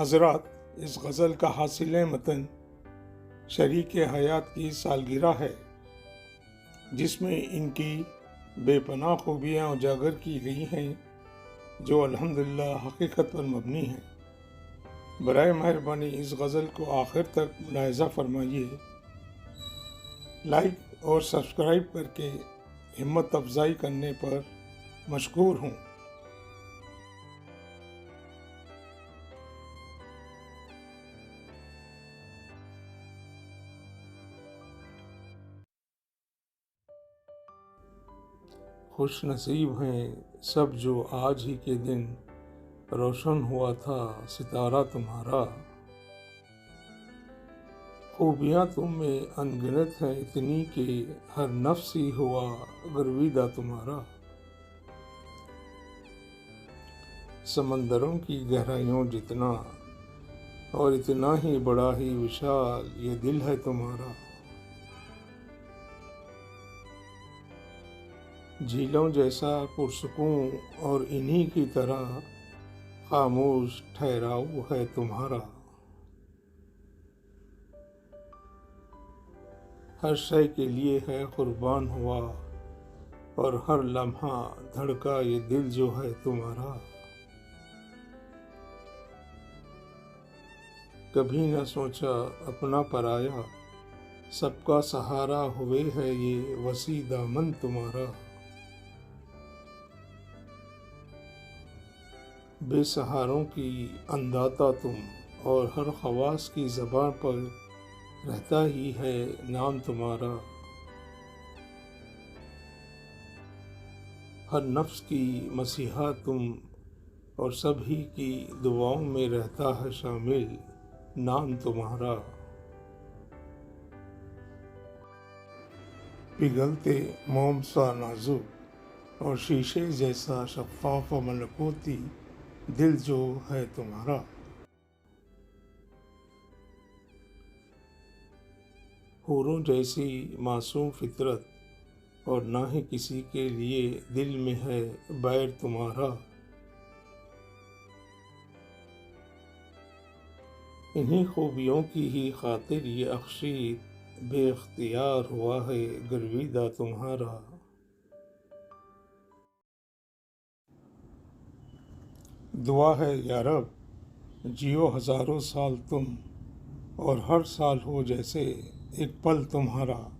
حضرات، اس غزل کا حاصل متن شریک حیات کی سالگرہ ہے، جس میں ان کی بے پناہ خوبیاں اجاگر کی گئی ہیں جو الحمدللہ حقیقت پر مبنی ہیں۔ برائے مہربانی اس غزل کو آخر تک ملاحظہ فرمائیے، لائک اور سبسکرائب کر کے ہمت افزائی کرنے پر مشکور ہوں۔ خوش نصیب ہیں سب جو آج ہی کے دن روشن ہوا تھا ستارہ تمہارا۔ خوبیاں تم میں انگنت ہیں اتنی کہ ہر نفس ہی ہوا گرویدہ تمہارا۔ سمندروں کی گہرائیوں جتنا اور اتنا ہی بڑا ہی وشال یہ دل ہے تمہارا۔ جھیلوں جیسا پرسکون اور انہی کی طرح خاموش ٹھہراؤ ہے تمہارا۔ ہر شے کے لیے ہے قربان ہوا اور ہر لمحہ دھڑکا یہ دل جو ہے تمہارا۔ کبھی نہ سوچا اپنا پرایا، سب کا سہارا ہوئے ہے یہ وسیع دامن تمہارا۔ بے سہاروں کی انداتا تم اور ہر خواص کی زبان پر رہتا ہی ہے نام تمہارا۔ ہر نفس کی مسیحا تم اور سب ہی کی دعاؤں میں رہتا ہے شامل نام تمہارا۔ پگھلتے موم سا نازک اور شیشے جیسا شفاف و ملکوتی دل جو ہے تمہارا۔ حوروں جیسی معصوم فطرت اور نہ ہی کسی کے لیے دل میں ہے بیر تمہارا۔ انہی خوبیوں کی ہی خاطر یہ اخشید بے اختیار ہوا ہے گرویدہ تمہارا۔ دعا ہے یا رب جیو ہزاروں سال تم اور ہر سال ہو جیسے ایک پل تمہارا۔